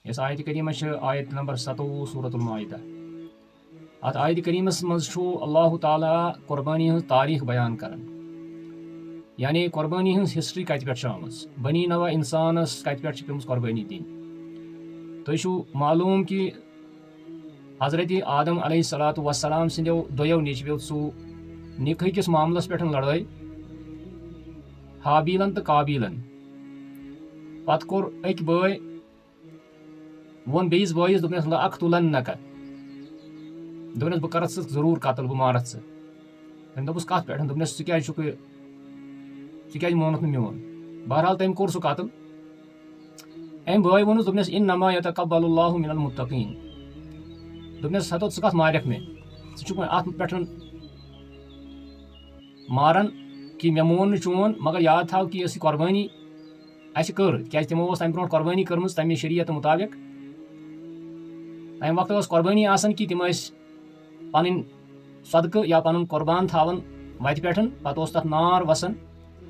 یس آیت کریمہ آیت نمبر 27 سورۃ المائدہ. ات آیت کریمس مز اللہ تعالیٰ قربانی ہز تاریخ بیان کران، یعنی قربانی ہز ہسٹری کت پہ آمز، بنی نوا انسانس کت پہ پیمس قربانی دن. تھی معلوم کہ حضرت آدم علیہ الصلوۃ والسلام سندو دویو نیچویو سو نکاح کس معاملس پہ لڑائی حابیلن تو قابیلن. پتہ کور اک بٲے وون بیس بٲیس دوٚپنس لأقتلنک، دوٚپنس بہٕ کرتھ ژٕ ضروٗر قتل، بہٕ مارتھ ژٕ. تٔمۍ دوٚپُس کتھ پٮ۪ٹھ؟ دوٚپنس ژٕ کیٛازِ چھُکھ ژٕ کیٛازِ مونُتھ نہٕ میون؟ بہرحال تٔمۍ کوٚر سُہ قتل. أمۍ بٲے ووٚنُس دوٚپنس انما یتقبل اللہ من المتقین. دوٚپنس ہتو ژٕ کتھ مارکھ مےٚ، ژٕ چھُکھ وۄنۍ اتھ پٮ۪ٹھ ماران کہ مےٚ مون نہٕ چون، مگر یاد تھاو کہ یۄس یہِ قۄربٲنی اَسہِ کٔر، کیٛازِ تِمو ٲس تمہِ برونٛٹھ قۄربٲنی کٔرمٕژ تمہِ شریعت مُطابق. تمہِ وقتہٕ ٲس قۄربٲنی آسان کہ تِم ٲسۍ پنٕنۍ صدقہٕ یا پنُن قۄربان تھاوان وتہِ پٮ۪ٹھ، پتہٕ اوس تتھ نار وسان،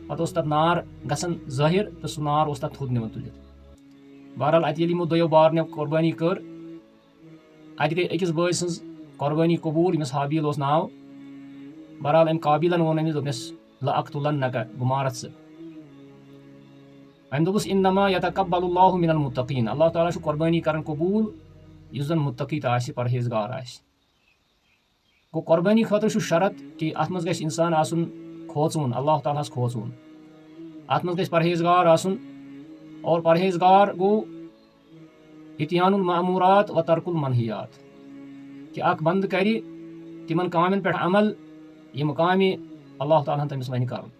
پتہٕ اوس تتھ نار گژھان ظٲہِر تہٕ سُہ نار اوس تتھ تھوٚد نِوان تُلِتھ. بہرحال اتہِ ییٚلہِ یِمو دۄیو بارنیو قۄربٲنی کٔر، اتہِ گٔے أکِس بٲے سٕنٛز قۄربٲنی قبوٗل ییٚمِس حابیل اوس ناو. بہرحال أمۍ قابیلن ووٚن أمِس دوٚپنس لأقتلنک، بہٕ مارتھ ژٕ. أمۍ دوٚپُس انما یتقبل اللہ من المتقین، اللہ تعالیٰ چھُ قۄربٲنی کران قبوٗل یُس زن مُتقی تہِ آسہِ، پرہیزگار آسہِ. گوٚو قۄربٲنی خٲطرٕ چھُ شرط کہ اتھ منٛز گژھِ انسان آسُن کھوژوُن، اللہ تعالیٰ ہس کھوژوُن. اتھ منٛز گژھِ پرہیزگار آسُن، اور پرہیزگار گوٚو اتیان المعمورات و ترک المنہیات، کہ اکھ بندٕ کرِ تِمن کامٮ۪ن پٮ۪ٹھ عمل یِم کامہِ اللہ تعالیٰ ہن تٔمِس ونہِ کرُن،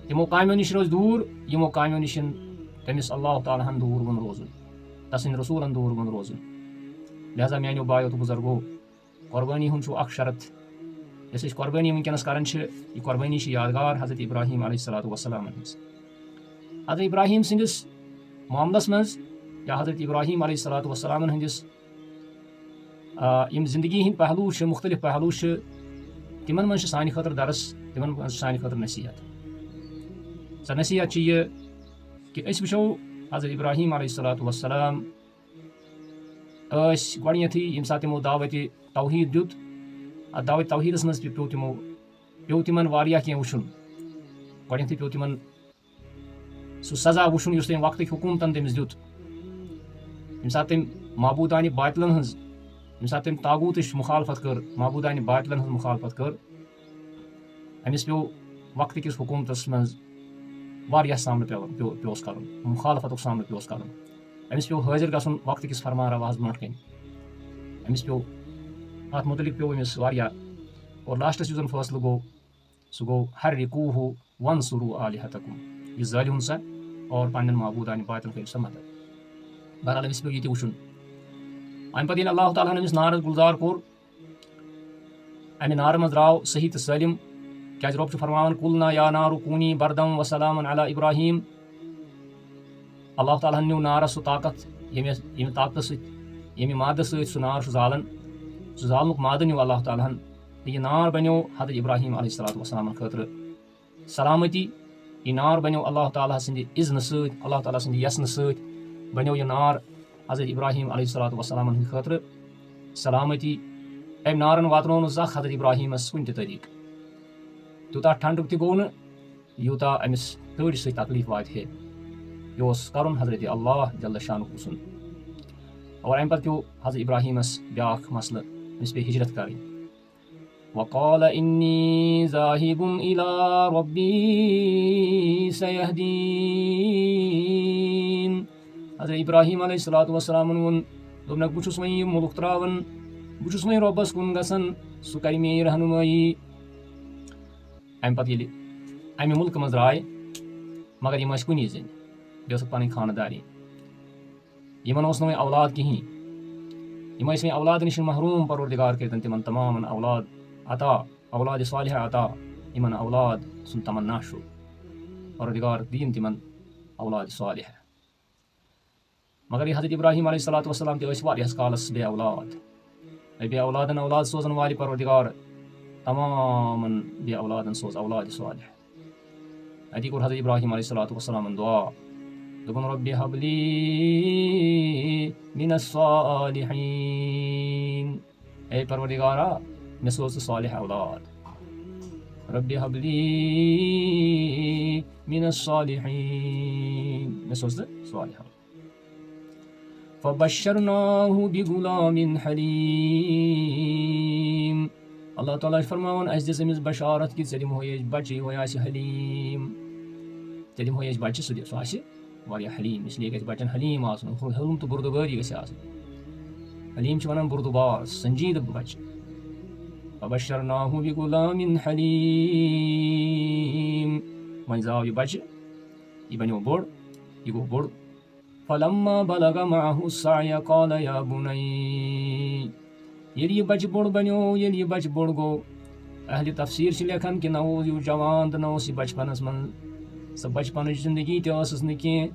تِمو کامیو نِش روزِ دوٗر یِمو کامیو نِش تٔمِس اللہ تعالیٰ ہن دوٗر ووٚن روزُن، تسٕنٛدۍ رسوٗلن دوٗر ووٚن روزُن. لہذا میانیو بایو تہٕ بُزرگو، قۄربٲنی ہُنٛد چھُ اکھ شرط. یۄس أسۍ قۄربٲنی وٕنکیٚنس کران چھِ، یہِ قۄربٲنی چھِ یادگار حضرت ابراہیم علیہ الصلوۃ والسلامن ہٕنٛز. حضرت ابراہیم سٕنٛدِس معاملس منٛز یا حضرت ابراہیم علیہ الصلوۃ والسلامن ہٕنٛدِس یِم زندگی ہٕنٛدۍ پہلوٗ چھِ، مختلف پہلوٗ چھِ، تِمن منٛز چھِ سانہِ خٲطرٕ درس، تِمن منٛز چھِ سانہِ خٲطرٕ نصیحت. سۄ نصیحت چھِ یہِ کہ أسۍ وٕچھو حضرت ابراہیم علیہ الصلوۃ والسلام ٲسۍ گۄڈنیٚتھٕے ییٚمہِ ساتہٕ تِمو دعوتِ توحیٖد دیُت، اتھ دعوتِ توحیٖدس منٛز تہِ پیوٚو تِمن واریاہ کینٛہہ وٕچھُن. گۄڈنیٚتھٕے پیوٚو تِمن سُہ سزا وٕچھُن یُس تٔمۍ وقتٕکۍ حکوٗمتن تٔمِس دیُت. ییٚمہِ ساتہٕ تٔمۍ معبوٗدانہِ باطلن ہٕنٛز، ییٚمہِ ساتہٕ تٔمۍ طاغوٗتٕچ مُخالفت کٔر، معبوٗدانہِ باطلن ہٕنٛز مُخالفت کٔر، أمِس پیوٚو وقتہٕ کِس حکوٗمتس منٛز واریاہ سامنہٕ پیوس کرُن، مُخالفتُک سامنہٕ پیوس کرُن. أمِس پیوٚو حٲضِر گژھُن وقتہٕ کِس فرمان رواہس برونٛٹھ کَنۍ. أمِس پیوٚو اتھ مُتعلِق پیوٚو أمِس واریاہ، اور لاسٹس یُس زن فٲصلہٕ گوٚو سُہ گوٚو حرِّقوٗہُ وانصُروٗ آلِہَتَکُم، یہِ زٲلِہُن سا اور پننٮ۪ن معبوٗدانہِ باطلن کٔرِو سا مدد. بہرحال أمِس پیوٚو یہِ تہِ وٕچھُن. امہِ پتہٕ ییٚلہِ اللہ تعالیٰ ہن أمِس نارس گُلزار کوٚر، امہِ نارٕ منٛز درٛاو صحیح تہٕ سٲلِم، کیٛازِ رۄب چھُ فرماوان قُلْنَا یا نارُ کوٗنِی بَرْدًا وَسَلامًا عَلَىٰ اِبراہیٖم. اللہ تعالیٰ ہن نیوٗ نارس سُہ طاقت ییٚمہِ طاقتہٕ سۭتۍ، ییٚمہِ مادٕ سۭتۍ سُہ نار چھُ زالان، سُہ زالنُک مادٕ نیوٗ اللہ تعالیٰ ہن، تہٕ یہِ نار بنیو حضرت ابراہیم علیہ الصلوۃ والسلامن خٲطرٕ سلامتی. یہِ نار بنیو اللہ تعالیٰ سٕنٛدِ اذنہٕ سۭتۍ، اللہ تعالیٰ سٕنٛدِ یژنہٕ سۭتۍ بنیو یہِ نار حضرت ابراہیم علیہ الصلوۃ والسلامن ہٕنٛدِ خٲطرٕ سلامتی. أمۍ نارن واتنوو نہٕ زانٛہہ حضرت ابراہیٖمس کُنہِ تہِ طریٖقہٕ. تیوٗتاہ ٹھنڈُک تہِ گوٚو نہٕ یوٗتاہ أمِس تۭرِ سۭتۍ تکلیٖف واتہِ ہے. یہِ اوس کرُن حضرت اللہ جل شانُک وٕچھُن. اور امہِ پتہٕ پیوٚو حضرت ابراہیٖمس بیٛاکھ مسلہٕ، أمِس پیٚیہِ ہجرت کرٕنۍ. وقال إني ذاهب إلى ربي سيهدين. حضرت ابراہیم علیہ الصلوۃ والسلامن ووٚن، دوٚپنکھ بہٕ چھُس وۄنۍ یہِ مُلک ترٛاوان، بہٕ چھُس وۄنۍ رۄبس کُن گژھان، سُہ کرِ میٲنۍ رہنُمٲیی. امہِ پتہٕ ییٚلہِ امہِ مُلکہٕ منٛز درٛاے، مگر یِم ٲسۍ کُنی زٔنۍ، بیٚیہِ ٲسکھ پنٕنۍ خانہٕ یِمن اوس نہٕ وۄنۍ اولاد کِہینۍ. یِم ٲسۍ وۄنۍ اولاد نِش محروٗم، پروردِگار کٔرتن تِمن تمامن اولاد عطا، اولادِ صالحہ عطا، یِمن اولاد سُنٛد تمنا چھُ، پروردِگار دِیِن تِمن اولادِ صالحہ. مگر یہِ حضرت ابراہیم علیہ الصلوۃ والسلام تہِ ٲسۍ واریاہس کالس بے اولاد، بے اولادن اولاد سوزن والہِ پروردِگار تمامن بے اولادن سوز اولادِ صالحہ. اتی کوٚر حضرت ابراہیم علیہ الصلوۃ والسلامن دعا، دوٚپُن رۄبِ ہب لی من الصالحین، اے پروردگارا مےٚ سوز ژٕ صالح اولاد، رب هب لی من الصالحین، مےٚ سوز ژٕ صالح اولاد. فبشرناه بغلام حلیم، اللہ تعالیٰ چھُ فرماوان اَسہِ دِژ أمِس بشارت کہِ ژےٚ دِمہوے أسۍ بچہِ، یِہوے آسہِ حلیٖم، ژےٚ دِمہوے أسۍ بچہِ سُہ آسہِ واریاہ حلیٖم، اس لیے گژھِ بچن حلیٖم آسُن، حلم تہٕ بُردُبٲری گژھِ آسٕنۍ. حلیٖم چھِ ونان بُردُبار، سنجیٖدٕ بچہِ. فبشرناه بغلام حلیم، وۄنۍ زاو یہِ بچہِ، یہِ بنیو بوٚڑ، یہِ گوٚو بوٚڑ. فلما بلغ معه السعي قال يا بني، ییٚلہِ یہِ بچہِ بوٚڑ بنیو، ییٚلہِ یہِ بچہِ بوٚڑ گوٚو، اہلِ تفسیٖر چھِ لیکھان کہِ نہ اوس یہِ جوان تہٕ نہ اوس یہِ بچپنس منٛز، سۄ بچپنٕچ زندگی تہِ ٲسٕس نہٕ کینٛہہ،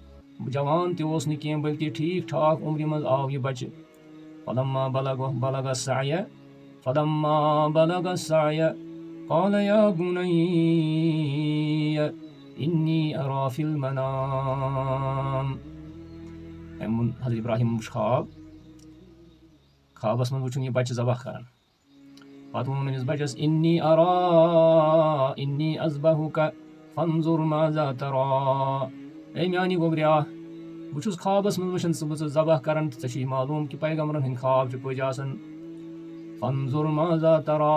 جوان تہِ اوس نہٕ کینٛہہ، بلکہِ ٹھیٖک ٹھاک عمرِ منٛز آو یہِ بچہِ. فلما بلغ السعي، فلما بلغ السعي قال يا بني إني أرى في المنام، حضرت ابراہیم وٕچھ خواب، خوابس منٛز وٕچھُن یہِ بچہِ ذبح کران. پتہٕ ووٚنُن أمِس بچس إني أرى إني أذبحك فانظر ماذا ترى، اے میانہِ گوبریا، بہٕ چھُس خوابس منٛز وٕچھان ژٕ بہٕ ژٕ ذبح کران، تہٕ ژےٚ چھُے معلوٗم کہِ پیغمبرن ہٕنٛدۍ خواب چھِ پٔزۍ آسان. فانظر ماذا ترى،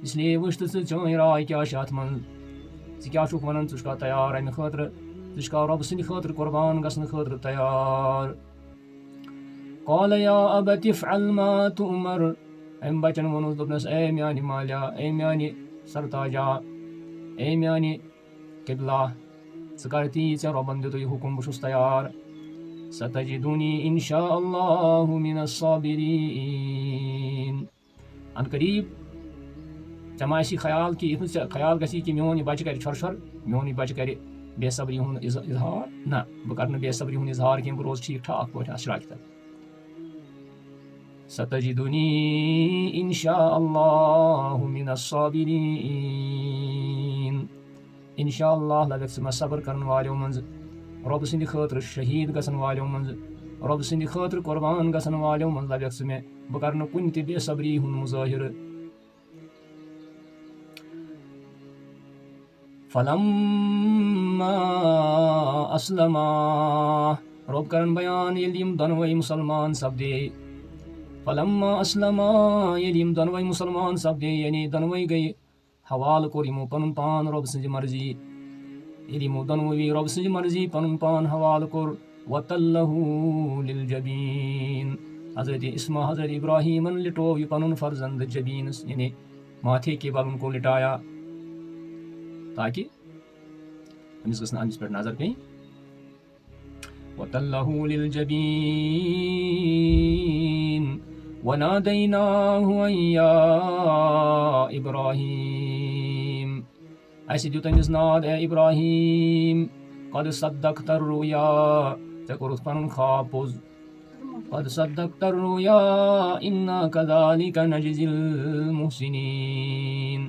اس لیے وٕچھ تہٕ ژٕ چٲنۍ راے کیٛاہ چھِ اتھ منٛز، ژٕ کیٛاہ چھُکھ ونان، ژٕ چھُکھا تیار امہِ خٲطرٕ، ژٕ چھُکھا رۄبہٕ سٕنٛدِ خٲطرٕ قۄربان گژھنہٕ خٲطرٕ تیار. قال يا أبت افعل ما تؤمر، أمۍ بچن ووٚنُس دوٚپنس اے میانہِ مالیا، اے میانہِ سرتاجا، اے میانہِ قبلا، ژٕ کر تی ژےٚ رۄبن دِتُے حُکم، بہٕ چھُس تیار. ستجدنی ان شاء اللہ من الصابرین، ان قریب ژےٚ ما آسی خیال کہِ یُتھ نہٕ ژےٚ خیال گژھی کہِ میون یہِ بچہِ کرِ چھۄر چھۄر، میون یہِ بچہِ کرِ بے صبری ہُنٛد اظہار، نہ بہٕ کرٕ نہٕ بے صبری ہُنٛد اظہار کینٛہہ، بہٕ روزٕ ٹھیٖک ٹھاک پٲٹھۍ اتھ شراکہِ تل. ستجدنی ان شاء اللہ من الصابرین، انشاء اللہ لگکھ ژٕ مےٚ صبر کرن والیو منٛزٕ، رۄبہٕ سٕنٛدِ خٲطرٕ شہیٖد گژھن والیو منٛزٕ، رۄبہٕ سٕنٛدِ خٲطرٕ قۄربان گژھن والیو منٛز لگکھ ژٕ مےٚ، بہٕ کرٕ نہٕ کُنہِ تہِ بے صبری ہُنٛد مُظٲہرٕ. فلما اسلما، رۄب کرن بیان ییٚلہِ یِم دۄنوے مُسلمان سپدے. فلما اسلما، ییٚلہِ یِم دۄنوے مُسلمان سپدے، یعنی دۄنوے گٔیہِ حوالہٕ کوٚر یِمو پنُن پان رۄبہٕ سٕنٛزِ مرضی، ییٚلہِ یِمو دۄنوٕے رۄبہٕ سٕنٛزِ مرضی پنُن پان حوالہٕ کوٚر. وَتَلَّهُ لِلْجَبیٖن، حضرت ابراہیٖمن لِٹوو یہِ پنُن فرزند جبیٖنس، یعنی ماتھے کے بل ان کو لٹایا تاکہ أمِس گٔژھ نہٕ أمِس پٮ۪ٹھ نظر پیٚنۍ. وَتَلَّهُ لِلْجَبیٖن وَنَادَيْنَاهُ أَن يَا إِبراہیٖم، اَسہِ دیُت أمِس ناد اے ابراہیٖم. قد صدقت الرُّؤیا، ژےٚ کوٚرُتھ پنُن خواب پوٚز. قد صدقت الرُّؤیا إِنَّا كَذَلِكَ نَجْزِي الْمُحْسِنِينَ،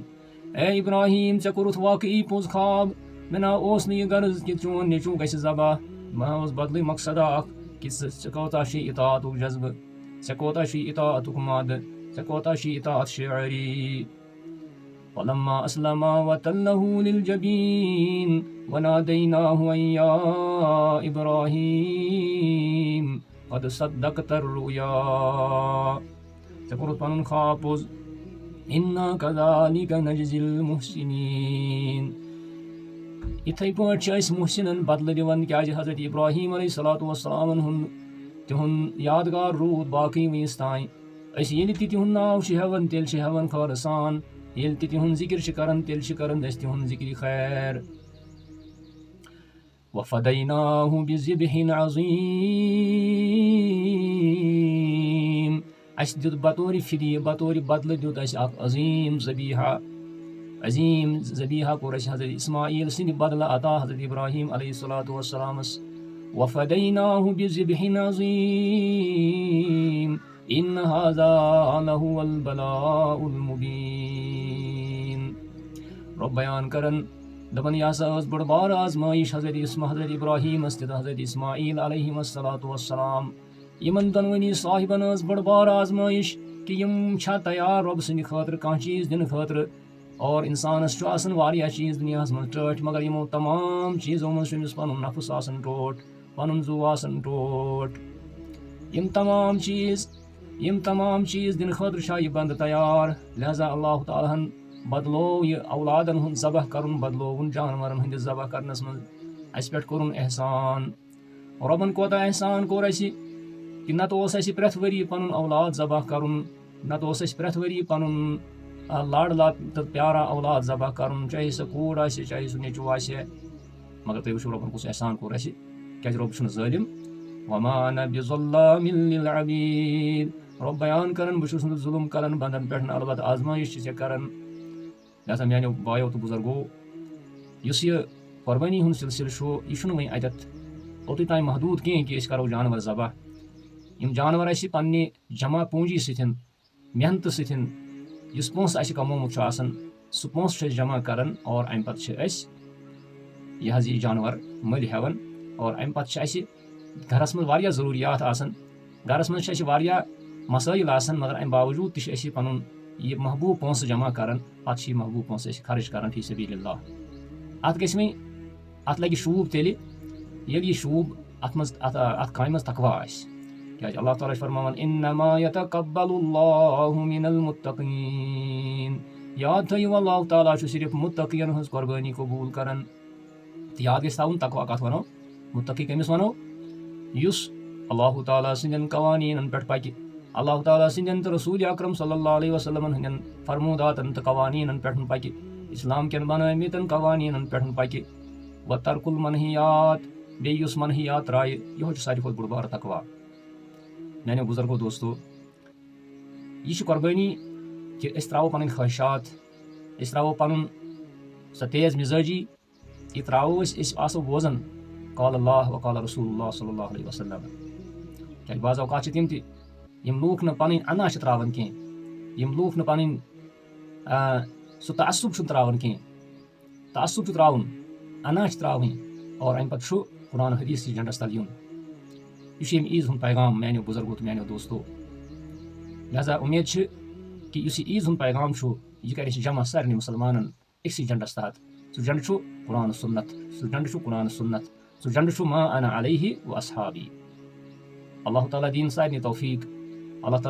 اے ابراہیٖم ژےٚ کوٚرُتھ واقعی پوٚز خواب، مےٚ نہ اوس نہٕ یہِ غرض کہِ چون نیٚچوٗ گژھِ ذبح، مےٚ اوس بدلٕے مقصدا اکھ کہِ ژےٚ کوتاہ چھُے اطاعتُک جذبہٕ، ژےٚ کوتاہ چھُے اطاعتُک مادٕ، ژےٚ کوتاہ چھُے اطاعت شعری. فلما اسلما وتلَّهُ لِلْجَبیٖن وَنَادَيْنَاهُ أَن يَا إِبراہیٖم قد صدقت الرُّؤیا، ژےٚ کوٚرُتھ پنُن خواب پوٚز. إِنَّا كَذَلِكَ نَجْزِي الْمُحْسِنِينَ، یِتھٕے پٲٹھۍ چھِ أسۍ محسِنن بدلہٕ دِوان، کیازِ حضرت ابراہیٖم علیہ الصلوٰۃ والسلامن ہُنٛد تِہُنٛد یادگار روٗد باقٕے وٕنِس تانۍ. أسۍ ییٚلہِ تہِ تِہُنٛد ناو چھِ ہٮ۪وان تیٚلہِ چھِ ہٮ۪وان خٲرٕ سان، ییٚلہِ تہِ تِہُنٛد ذِکِر چھِ کران تیٚلہِ چھِ کران أسۍ تِہُنٛد ذِکرِ خیر. وَفَدَيْنَاهُ بِذِبْحٍ عَظِیٖم، اَسہِ دیُت بطورِ فِدیہِ، بطورِ بدلہٕ دیُت اَسہِ اکھ عظیٖم ذبیحہ، عظیٖم ذبیحہ کوٚر اَسہِ حضرت اسماعیل سٕنٛدِ بدلہٕ عطا حضرت ابراہیٖم علیہ الصلوٰۃ والسلامس. وَفَدَيْنَاهُ بِذِبْحٍ عَظِیٖم إِنَّ هَذَا لَهُوَ الْبَلَاءُ الْمُبیٖن. رۄب بیان کران دپان یہِ ہسا ٲس بٔڑ بارٕ آزمٲیش حضرت ابراہیٖمس تہِ تہٕ حضرت اسماعیل علیہ الصلوٰۃ والسلام. یمن دۄنوٕنی صاحبن ٲس بٔڑ بار آزمٲیش کہ یم چھا تیار رۄب سٕنٛدِ خٲطرٕ کانٛہہ چیٖز دِنہٕ خٲطرٕ. اور انسانس چھُ آسان واریاہ چیٖز دُنیاہس منٛز ٹٲٹھۍ مگر یِمو تمام چیٖزو منٛز چھُ أمِس پنُن نفس آسان ٹوٹھ پنُن زُو آسان ٹوٹھ. یِم تمام چیٖز دِنہٕ خٲطرٕ چھا یہِ بنٛدٕ تیار. لہذا اللہ تعالیٰ ہن بدلو یہِ اولادن ہُنٛد ذبح کرُن بدلووُن جانورن ہٕنٛدِس ذبح کرنس منٛز. اسہِ پٮ۪ٹھ کوٚرُن احسان. رۄبن کوتاہ احسان کوٚر اسہِ کہ نتہٕ اوس اسہِ پرٛٮ۪تھ ؤری پنُن اولاد ذبح کرُن. نتہٕ اوس اسہِ پرٛٮ۪تھ ؤری پنُن لاڈلا تہٕ پیارا اولاد ذبح کرُن چاہے سۄ کوٗر آسہِ چاہے سُہ نیٚچوٗ آسہِ. مگر تُہۍ وٕچھِو رۄبن کُس احسان کوٚر اسہِ کیازِ رۄب چھُنہٕ ظٲلِم. وما انا بظلام للعبید. رۄب بیان کران بہٕ چھُس نہٕ ظُلم کران بنٛدن پٮ۪ٹھ البتہ آزمٲیش چھِ ژےٚ کران. لہذا میانیو بایو تہٕ بُزرگو یُس یہِ قۄربٲنی ہُنٛد سلسلہٕ چھُ یہِ چھُنہٕ وۄنۍ اتٮ۪تھ اوٚتُے تام محدوٗد کینٛہہ کہِ أسۍ کرو جانور ذبح. یِم جانور اسہِ پننہِ جمع پوٗنجی سۭتۍ محنتہٕ سۭتۍ یُس پونٛسہٕ اسہِ کمومُت چھُ آسان سُہ پونٛسہٕ چھِ أسۍ جمع کران اور امہِ پتہٕ چھِ أسۍ یہِ حظ یہِ جانور مٔلۍ ہٮ۪وان. اور امہِ پتہٕ چھِ اسہِ گرس منٛز واریاہ ضروٗریات آسان. گرس منٛز چھِ اسہِ واریاہ مسٲیل آسان مگر امہِ باوجوٗد تہِ چھِ أسۍ یہِ پنُن یہِ محبوٗب پونٛسہٕ جمع کران. پتہٕ چھِ یہِ محبوٗب پونٛسہٕ أسۍ خرٕچ کران فی سبیل اللہ. اتھ گژھِ وۄنۍ اتھ لگہِ شوٗب تیٚلہِ ییٚلہِ یہِ شوٗب اتھ منٛز اتھ کامہِ منٛز تقوا آسہِ. کیازِ اللہ تعالیٰ چھُ فرماوان انما یتقبل اللہ من المتقین. یاد تھٲیِو اللہ تعالیٰ چھُ صرف متقین ہٕنٛز قۄربٲنی قبوٗل کران. تہٕ یاد گژھِ تھاوُن تقوا کتھ ونو. متقی کٔمِس ونو؟ یُس اللہ تعالیٰ سٕنٛدٮ۪ن قوانیٖنن پٮ۪ٹھ پکہِ. اللہ تعالیٰ سٕنٛدٮ۪ن تہٕ رسوٗل اکرم صلی اللہ علیہ وسلمن ہٕنٛدٮ۪ن فرموٗداتن تہٕ قوانیٖنن پٮ۪ٹھ پکہِ. اسلام کٮ۪ن بنٲومٕتٮ۪ن قوانیٖنن پٮ۪ٹھ پکہِ. وترک المنہیات. بیٚیہِ یُس منہیات ترایہِ یِہوے چھُ ساروی کھۄتہٕ بوٚڑ بارٕ تقوا. میانیو بُزرگو دوستو یہِ چھِ قۄربٲنی کہِ أسۍ ترٛاوو پنٕنۍ خٲہِشات. أسۍ ترٛاوو پنُن سۄ تیز مِزٲجی. یہِ ترٛاوو أسۍ آسو بوزان قال اللہ وقال رسول اللہ صلی اللہ علیہ وسلم. کیازِ بعض اوقات چھِ تِم تہِ یِم لوٗکھ نہٕ پنٕنۍ انا چھِ ترٛاوان کینٛہہ. یِم لوٗکھ نہٕ پنٕنۍ سُہ تعصُب چھُنہٕ ترٛاوان کینٛہہ. تعصُب چھُ ترٛاوُن انا چھِ ترٛاوٕنۍ اور امہِ پتہٕ چھُ قرآن حدیٖث کِس جنڈس تل یُن. یہِ چھُ ییٚمہِ عیٖز ہُنٛد پیغام میانیو بُزرگو تہٕ میانیو دوستو. لہذا اُمید چھِ کہِ یُس یہِ عیٖز ہُنٛد پیغام چھُ یہِ کرِ أسۍ جمع سارنٕے مُسلمانن أکسٕے جنڈس تحت. سُہ جنڈٕ چھُ قرآن سُنت. سُہ جنڈٕ چھُ قرآن سُنت. سُہ جنڈٕ چھُ ما انا علیہ و اصحابی. اللہ تعالیٰ دِیِن سارنٕے توفیٖق. اللہ تعالیٰ